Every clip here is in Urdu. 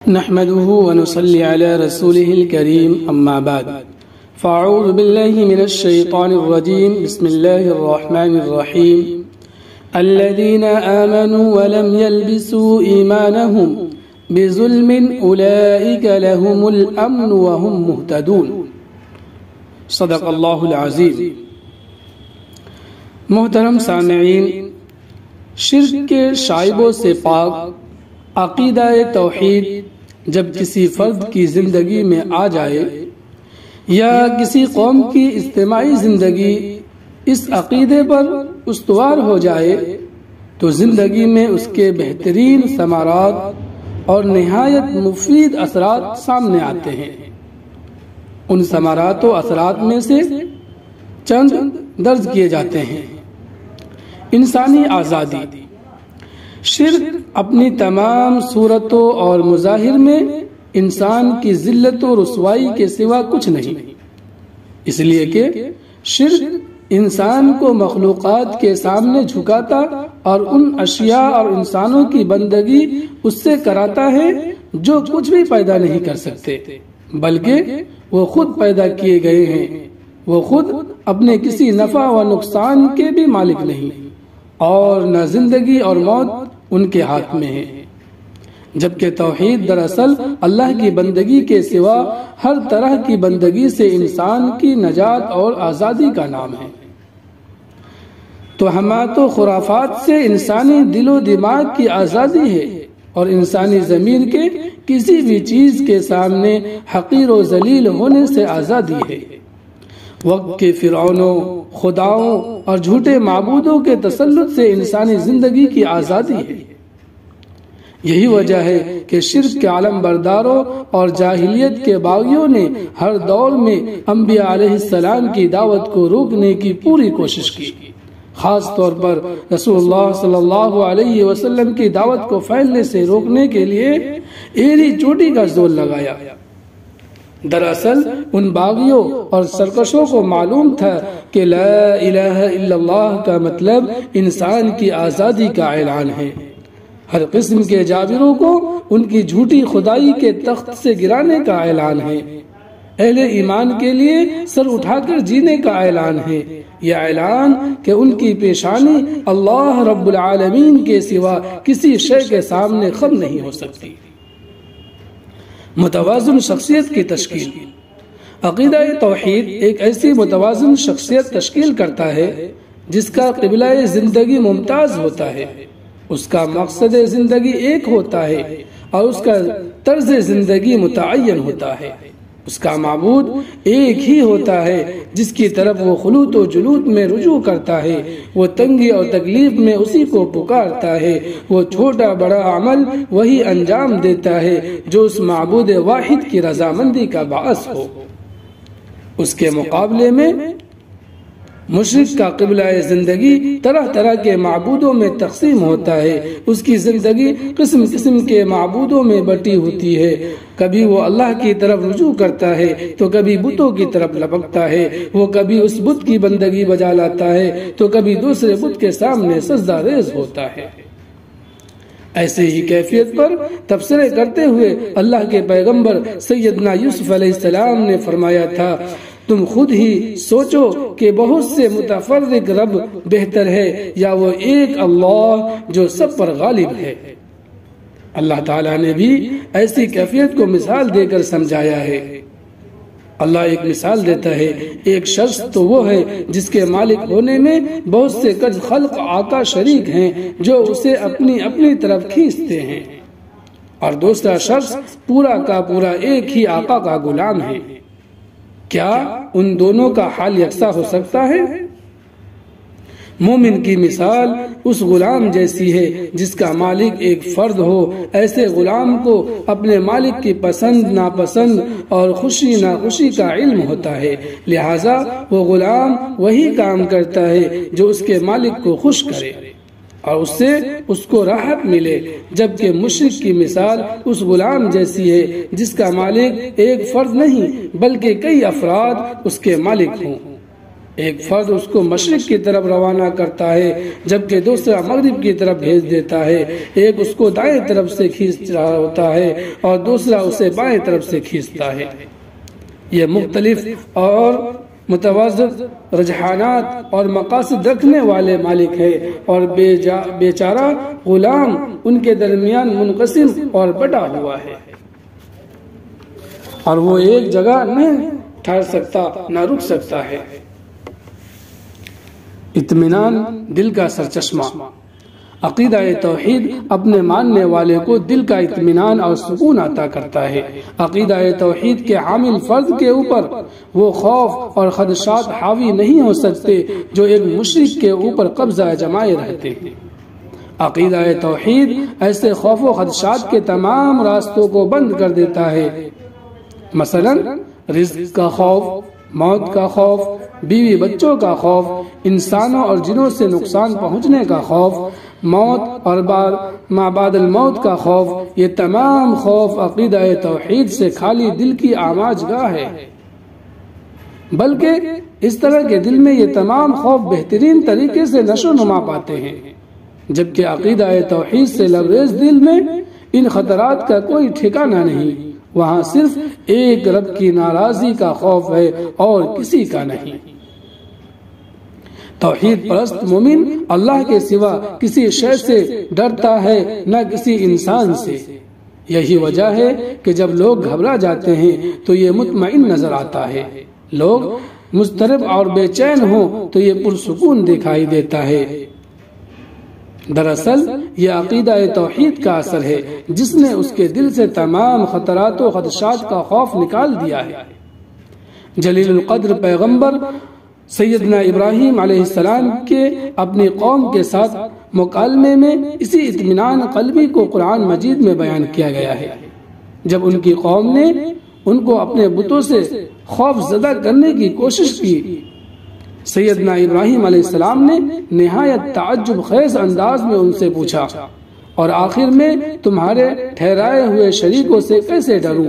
نحمده ونصلي على رسوله الكريم أما بعد فأعوذ بالله من الشيطان الرجيم بسم الله الرحمن الرحيم الذين آمنوا ولم يلبسوا إيمانهم بظلم أولئك لهم الأمن وهم مهتدون صدق الله العظيم. محترم سامعین، شرک کے شائبوں سے پاک عقیدہ توحید جب کسی فرد کی زندگی میں آ جائے یا کسی قوم کی اجتماعی زندگی اس عقیدے پر استوار ہو جائے تو زندگی میں اس کے بہترین ثمرات اور نہایت مفید اثرات سامنے آتے ہیں. ان ثمرات و اثرات میں سے چند درج کیے جاتے ہیں. انسانی آزادی. شرک اپنی تمام صورتوں اور مظاہر میں انسان کی ذلت و رسوائی کے سوا کچھ نہیں، اس لیے کہ شرک انسان کو مخلوقات کے سامنے جھکاتا اور ان اشیاء اور انسانوں کی بندگی اس سے کراتا ہے جو کچھ بھی پیدا نہیں کر سکتے، بلکہ وہ خود پیدا کیے گئے ہیں. وہ خود اپنے کسی نفع و نقصان کے بھی مالک نہیں اور نہ زندگی اور موت ان کے ہاتھ میں ہے. جبکہ توحید دراصل اللہ کی بندگی کے سوا ہر طرح کی بندگی سے انسان کی نجات اور آزادی کا نام ہے. توہمات و خرافات سے انسانی دل و دماغ کی آزادی ہے اور انسانی ضمیر کے کسی بھی چیز کے سامنے حقیر و ذلیل ہونے سے آزادی ہے. وقت کے فرعونوں، خداؤں اور جھوٹے معبودوں کے تسلط سے انسانی زندگی کی آزادی ہے. یہی وجہ ہے کہ شرک کے عالم برداروں اور جاہلیت کے باغیوں نے ہر دور میں انبیاء علیہ السلام کی دعوت کو روکنے کی پوری کوشش کی. خاص طور پر رسول اللہ صلی اللہ علیہ وسلم کی دعوت کو پھیلنے سے روکنے کے لیے ایڑی چوٹی کا زور لگایا. دراصل ان باغیوں اور سرکشوں کو معلوم تھا کہ لا الہ الا اللہ کا مطلب انسان کی آزادی کا اعلان ہے. ہر قسم کے جابروں کو ان کی جھوٹی خدائی کے تخت سے گرانے کا اعلان ہے. اہل ایمان کے لیے سر اٹھا کر جینے کا اعلان ہے. یہ اعلان کہ ان کی پیشانی اللہ رب العالمین کے سوا کسی شے کے سامنے خم نہیں ہو سکتی. متوازن شخصیت کی تشکیل. عقیدہ توحید ایک ایسی متوازن شخصیت تشکیل کرتا ہے جس کا قبلہ زندگی ممتاز ہوتا ہے، اس کا مقصد زندگی ایک ہوتا ہے اور اس کا طرز زندگی متعین ہوتا ہے. اس کا معبود ایک ہی ہوتا ہے جس کی طرف وہ خلوت و جلوت میں رجوع کرتا ہے. وہ تنگی اور تکلیف میں اسی کو پکارتا ہے. وہ چھوٹا بڑا عمل وہی انجام دیتا ہے جو اس معبود واحد کی رضامندی کا باعث ہو. اس کے مقابلے میں مشرک کا قبلہ زندگی طرح طرح کے معبودوں میں تقسیم ہوتا ہے. اس کی زندگی قسم قسم کے معبودوں میں بٹی ہوتی ہے. کبھی وہ اللہ کی طرف رجوع کرتا ہے تو کبھی بتوں کی طرف لپکتا ہے. وہ کبھی اس بت کی بندگی بجا لاتا ہے تو کبھی دوسرے بت کے سامنے سجدہ ریز ہوتا ہے. ایسے ہی کیفیت پر تبصرے کرتے ہوئے اللہ کے پیغمبر سیدنا یوسف علیہ السلام نے فرمایا تھا، تم خود ہی سوچو کہ بہت سے متفرق رب بہتر ہے یا وہ ایک اللہ جو سب پر غالب ہے. اللہ تعالیٰ نے بھی ایسی کیفیت کو مثال دے کر سمجھایا ہے. اللہ ایک مثال دیتا ہے، ایک شخص تو وہ ہے جس کے مالک ہونے میں بہت سے کج خلق آقا شریک ہیں جو اسے اپنی اپنی طرف کھینچتے ہیں، اور دوسرا شخص پورا کا پورا ایک ہی آقا کا غلام ہے. کیا ان دونوں کا حال یکساں ہو سکتا ہے؟ مومن کی مثال اس غلام جیسی ہے جس کا مالک ایک فرد ہو. ایسے غلام کو اپنے مالک کی پسند ناپسند اور خوشی ناخوشی کا علم ہوتا ہے، لہذا وہ غلام وہی کام کرتا ہے جو اس کے مالک کو خوش کرے اور اس سے اس کو راحت ملے. جبکہ مشرک کی مثال اس غلام جیسی ہے جس کا مالک ایک فرد نہیں بلکہ کئی افراد اس کے مالک ہوں. ایک فرد اس کو مشرق کی طرف روانہ کرتا ہے جبکہ دوسرا مغرب کی طرف بھیج دیتا ہے، ایک اس کو دائیں طرف سے کھینچ رہا ہوتا ہے اور دوسرا اسے بائیں طرف سے کھینچتا ہے۔ یہ مختلف اور متوازن رجحانات اور مقاصد رکھنے والے مالک ہے اور بیچارہ غلام ان کے درمیان منقسم اور بٹا ہوا ہے، اور وہ ایک جگہ نہیں ٹھہر سکتا نہ رک سکتا ہے۔ اطمینان دل کا سرچشمہ۔ عقیدہ توحید اپنے ماننے والے کو دل کا اطمینان اور سکون عطا کرتا ہے۔ عقیدہ توحید کے حامل فرد کے اوپر وہ خوف اور خدشات حاوی نہیں ہو سکتے جو ایک مشرک کے اوپر قبضہ جمائے رہتے ہیں۔ عقیدہ توحید ایسے خوف و خدشات کے تمام راستوں کو بند کر دیتا ہے، مثلا رزق کا خوف، موت کا خوف، بیوی بچوں کا خوف، انسانوں اور جنوں سے نقصان پہنچنے کا خوف، موت اور ما بعد الموت کا خوف، یہ تمام خوف عقیدہ توحید سے خالی دل کی آماج گاہ ہے۔ بلکہ اس طرح کے دل میں یہ تمام خوف بہترین طریقے سے نشو و نما پاتے ہیں، جبکہ عقیدہ توحید سے لبریز دل میں ان خطرات کا کوئی ٹھکانہ نہیں، وہاں صرف ایک رب کی ناراضی کا خوف ہے اور کسی کا نہیں۔ توحید پرست مومن اللہ کے سوا کسی شے سے ڈرتا ہے نہ کسی انسان سے۔ یہی وجہ ہے کہ جب لوگ گھبرا جاتے ہیں تو یہ مطمئن نظر آتا ہے، لوگ مضطرب اور بے چین ہوں تو یہ پرسکون دکھائی دیتا ہے۔ دراصل یہ عقیدہ توحید کا اثر ہے جس نے اس کے دل سے تمام خطرات و خدشات کا خوف نکال دیا ہے۔ جلیل القدر پیغمبر سیدنا ابراہیم علیہ السلام کے اپنی قوم کے ساتھ مکالمے میں اسی اطمینان قلبی کو قرآن مجید میں بیان کیا گیا ہے۔ جب ان کی قوم نے ان کو اپنے بتوں سے خوف زدہ کرنے کی کوشش کی، سیدنا ابراہیم علیہ السلام نے نہایت تعجب خیز انداز میں ان سے پوچھا، اور آخر میں تمہارے ٹھہرائے ہوئے شریکوں سے کیسے ڈروں،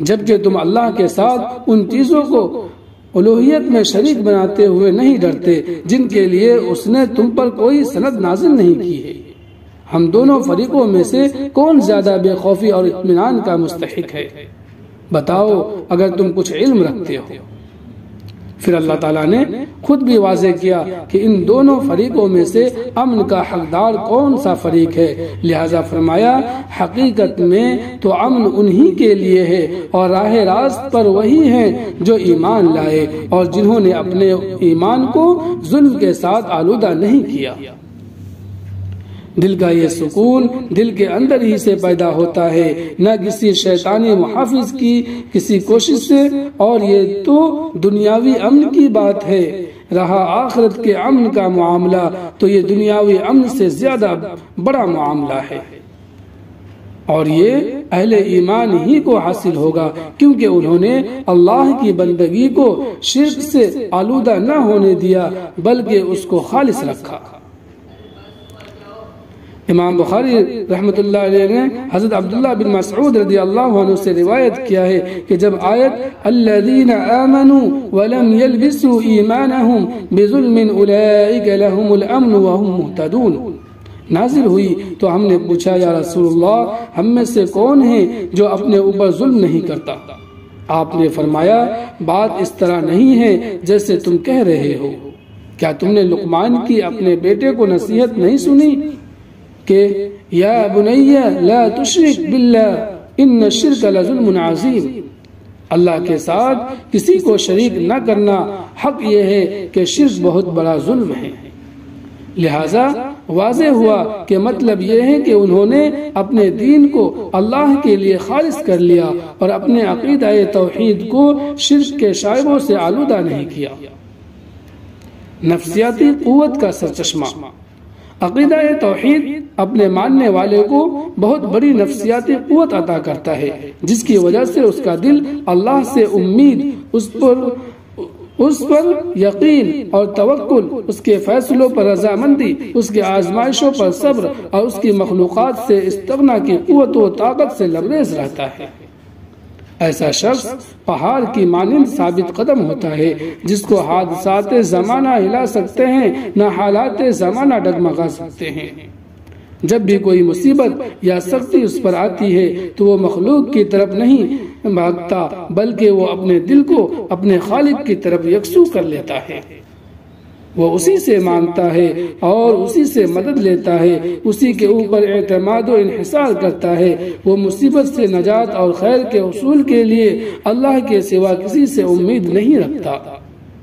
جبکہ تم اللہ کے ساتھ ان چیزوں کو الوہیت میں شریک بناتے ہوئے نہیں ڈرتے جن کے لیے اس نے تم پر کوئی سند نازل نہیں کی ہے۔ ہم دونوں فریقوں میں سے کون زیادہ بے خوفی اور اطمینان کا مستحق ہے؟ بتاؤ اگر تم کچھ علم رکھتے ہو۔ پھر اللہ تعالیٰ نے خود بھی واضح کیا کہ ان دونوں فریقوں میں سے امن کا حقدار کون سا فریق ہے، لہذا فرمایا حقیقت میں تو امن انہی کے لیے ہے اور راہ راست پر وہی ہیں جو ایمان لائے اور جنہوں نے اپنے ایمان کو ظلم کے ساتھ آلودہ نہیں کیا۔ دل کا یہ سکون دل کے اندر ہی سے پیدا ہوتا ہے، نہ کسی شیطانی محافظ کی کسی کوشش سے، اور یہ تو دنیاوی امن کی بات ہے۔ رہا آخرت کے امن کا معاملہ تو یہ دنیاوی امن سے زیادہ بڑا معاملہ ہے، اور یہ اہل ایمان ہی کو حاصل ہوگا کیونکہ انہوں نے اللہ کی بندگی کو شرک سے آلودہ نہ ہونے دیا بلکہ اس کو خالص رکھا۔ امام بخاری رحمت اللہ علیہ نے حضرت عبداللہ بن مسعود رضی اللہ عنہ سے روایت کیا ہے کہ جب آیت الذین آمنوا ولم يلبسوا ایمانہم بظلم اولئک لهم الامن وهم مہتدون نازل ہوئی تو ہم نے پوچھا یا رسول اللہ ہم میں سے کون ہے جو اپنے اوپر ظلم نہیں کرتا؟ آپ نے فرمایا بات اس طرح نہیں ہے جیسے تم کہہ رہے ہو۔ کیا تم نے لقمان کی اپنے بیٹے کو نصیحت نہیں سنی کہ یا بنی لا تشرک باللہ ان الشرک لظلم عظیم، اللہ کے ساتھ کسی کو شریک نہ کرنا، حق یہ ہے کہ شرک بہت بڑا ظلم ہے۔ لہذا واضح ہوا کہ مطلب یہ ہے کہ انہوں نے اپنے دین کو اللہ کے لیے خالص کر لیا اور اپنے عقیدہ توحید کو شرک کے شائبوں سے آلودہ نہیں کیا۔ نفسیاتی قوت کا سرچشمہ عقیدہ توحید اپنے ماننے والے کو بہت بڑی نفسیاتی قوت عطا کرتا ہے جس کی وجہ سے اس کا دل اللہ سے امید، اس پر یقین اور توکل، اس کے فیصلوں پر رضامندی، اس کے آزمائشوں پر صبر اور اس کی مخلوقات سے استغنا کی قوت و طاقت سے لبریز رہتا ہے۔ ایسا شخص پہاڑ کی مانند ثابت قدم ہوتا ہے جس کو حادثات زمانہ ہلا سکتے ہیں نہ حالات زمانہ ڈگمگا سکتے ہیں۔ جب بھی کوئی مصیبت یا سختی اس پر آتی ہے تو وہ مخلوق کی طرف نہیں بھاگتا بلکہ وہ اپنے دل کو اپنے خالق کی طرف یکسو کر لیتا ہے۔ وہ اسی سے مانگتا ہے اور اسی سے مدد لیتا ہے، اسی کے اوپر اعتماد و انحصار کرتا ہے۔ وہ مصیبت سے نجات اور خیر کے حصول کے لیے اللہ کے سوا کسی سے امید نہیں رکھتا۔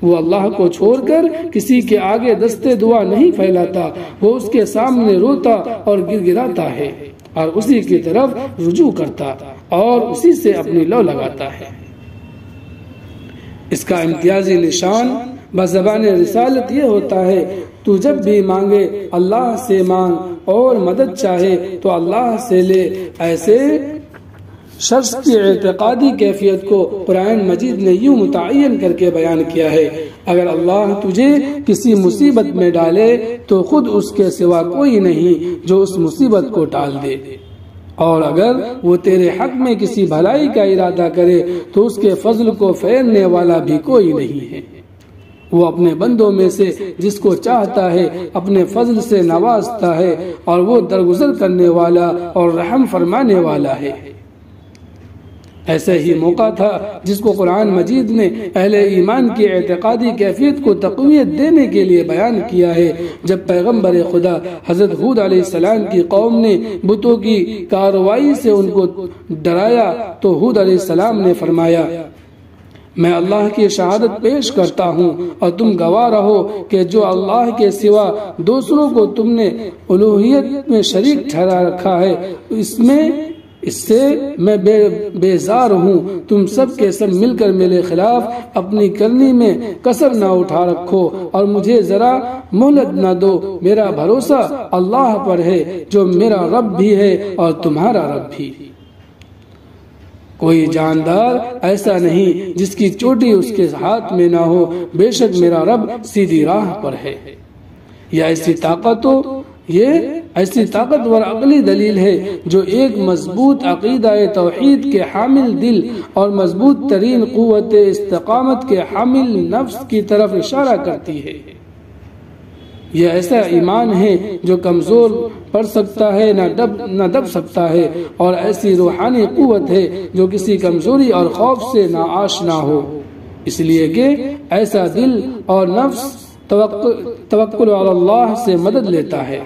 وہ اللہ کو چھوڑ کر کسی کے آگے دستے دعا نہیں پھیلاتا، وہ اس کے سامنے روتا اور گر گراتا ہے اور اسی کی طرف رجوع کرتا اور اسی سے اپنی لو لگاتا ہے۔ اس کا امتیازی نشان بزبان رسالت یہ ہوتا ہے، تو جب بھی مانگے اللہ سے مانگ اور مدد چاہے تو اللہ سے لے۔ ایسے شخص کی اعتقادی کیفیت کو قرآن مجید نے یوں متعین کر کے بیان کیا ہے، اگر اللہ تجھے کسی مصیبت میں ڈالے تو خود اس کے سوا کوئی نہیں جو اس مصیبت کو ٹال دے، اور اگر وہ تیرے حق میں کسی بھلائی کا ارادہ کرے تو اس کے فضل کو پھیرنے والا بھی کوئی نہیں ہے۔ وہ اپنے بندوں میں سے جس کو چاہتا ہے اپنے فضل سے نوازتا ہے، اور وہ درگزر کرنے والا اور رحم فرمانے والا ہے۔ ایسا ہی موقع تھا جس کو قرآن مجید نے اہل ایمان کی اعتقادی کیفیت کو تقویت دینے کے لیے بیان کیا ہے، جب پیغمبر خدا حضرت ہود علیہ السلام کی قوم نے بتوں کی کارروائی سے ان کو ڈرایا تو ہود علیہ السلام نے فرمایا، میں اللہ کی شہادت پیش کرتا ہوں اور تم گواہ رہو کہ جو اللہ کے سوا دوسروں کو تم نے الوہیت میں شریک ٹھہرا رکھا ہے اس سے میں بیزار ہوں۔ تم سب کے سب مل کر میرے خلاف اپنی کرنی میں کسر نہ اٹھا رکھو اور مجھے ذرا مہلت نہ دو۔ میرا بھروسہ اللہ پر ہے جو میرا رب بھی ہے اور تمہارا رب بھی۔ کوئی جاندار ایسا نہیں جس کی چوٹی اس کے ہاتھ میں نہ ہو، بے شک میرا رب سیدھی راہ پر ہے۔ یہ ایسی طاقتور عقلی دلیل ہے جو ایک مضبوط عقیدہ توحید کے حامل دل اور مضبوط ترین قوت استقامت کے حامل نفس کی طرف اشارہ کرتی ہے۔ یہ ایسا ایمان ہے جو کمزور پڑ سکتا ہے نہ دب سکتا ہے، اور ایسی روحانی قوت ہے جو کسی کمزوری اور خوف سے نہ آشنا ہو، اس لیے کہ ایسا دل اور نفس توکل علی اللہ سے مدد لیتا ہے،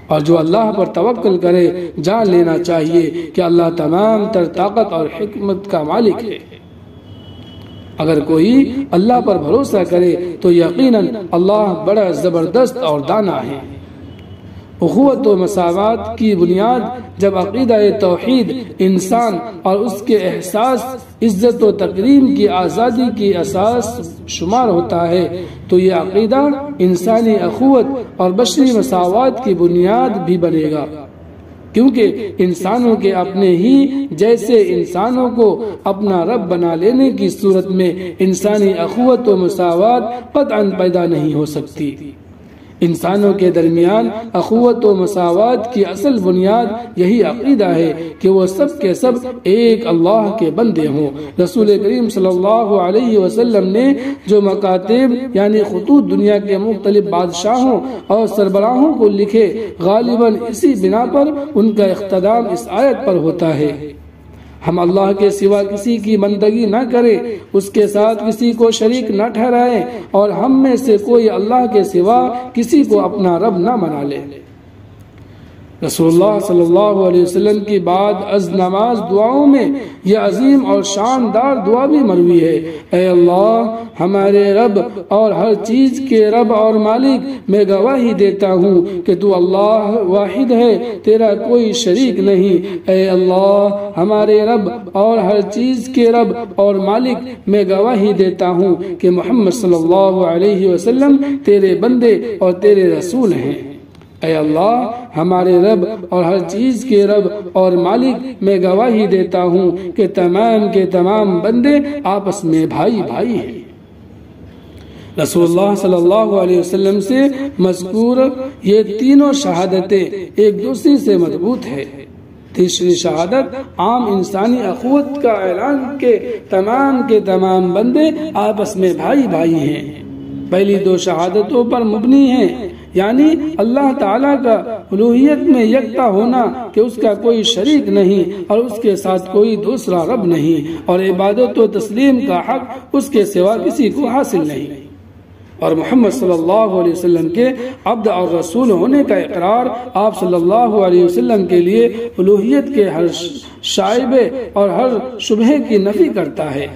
اور جو اللہ پر توکل کرے جان لینا چاہیے کہ اللہ تمام تر طاقت اور حکمت کا مالک ہے۔ اگر کوئی اللہ پر بھروسہ کرے تو یقیناً اللہ بڑا زبردست اور دانا ہے۔ اخوت و مساوات کی بنیاد جب عقیدہ توحید انسان اور اس کے احساس عزت و تکریم کی آزادی کی اساس شمار ہوتا ہے تو یہ عقیدہ انسانی اخوت اور بشری مساوات کی بنیاد بھی بنے گا، کیونکہ انسانوں کے اپنے ہی جیسے انسانوں کو اپنا رب بنا لینے کی صورت میں انسانی اخوت و مساوات قطعاً پیدا نہیں ہو سکتی۔ انسانوں کے درمیان اخوت و مساوات کی اصل بنیاد یہی عقیدہ ہے کہ وہ سب کے سب ایک اللہ کے بندے ہوں۔ رسول کریم صلی اللہ علیہ وسلم نے جو مکاتب یعنی خطوط دنیا کے مختلف بادشاہوں اور سربراہوں کو لکھے، غالباً اسی بنا پر ان کا اختتام اس آیت پر ہوتا ہے، ہم اللہ کے سوا کسی کی بندگی نہ کریں، اس کے ساتھ کسی کو شریک نہ ٹھہرائیں، اور ہم میں سے کوئی اللہ کے سوا کسی کو اپنا رب نہ بنا لے۔ رسول اللہ صلی اللہ علیہ وسلم کی بعد از نماز دعاؤں میں یہ عظیم اور شاندار دعا بھی مروی ہے، اے اللہ ہمارے رب اور ہر چیز کے رب اور مالک، میں گواہی دیتا ہوں کہ تو اللہ واحد ہے، تیرا کوئی شریک نہیں۔ اے اللہ ہمارے رب اور ہر چیز کے رب اور مالک، میں گواہی دیتا ہوں کہ محمد صلی اللہ علیہ وسلم تیرے بندے اور تیرے رسول ہیں۔ اے اللہ ہمارے رب اور ہر چیز کے رب اور مالک، میں گواہی دیتا ہوں کہ تمام کے تمام بندے آپس میں بھائی بھائی ہیں۔ رسول اللہ صلی اللہ علیہ وسلم سے مذکور یہ تینوں شہادتیں ایک دوسری سے مربوط ہے۔ تیسری شہادت عام انسانی اخوت کا اعلان کے تمام بندے آپس میں بھائی بھائی ہیں۔ پہلی دو شہادتوں پر مبنی ہیں، یعنی اللہ تعالیٰ کا الوہیت میں یکتا ہونا کہ اس کا کوئی شریک نہیں اور اس کے ساتھ کوئی دوسرا رب نہیں، اور عبادت و تسلیم کا حق اس کے سوا کسی کو حاصل نہیں، اور محمد صلی اللہ علیہ وسلم کے عبد اور رسول ہونے کا اقرار آپ صلی اللہ علیہ وسلم کے لیے الوہیت کے ہر شائبے اور ہر شبہے کی نفی کرتا ہے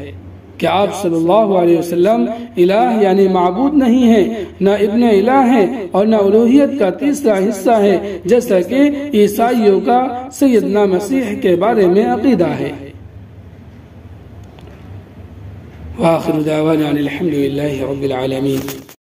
کہ آپ صلی اللہ علیہ وسلم الہ یعنی معبود نہیں ہیں، نہ ابن الہ ہیں، اور نہ الوہیت کا تیسرا حصہ ہے، جیسا کہ عیسائیوں کا سیدنا مسیح کے بارے میں عقیدہ ہے۔ وآخر دعوانا الحمد للہ رب العالمین۔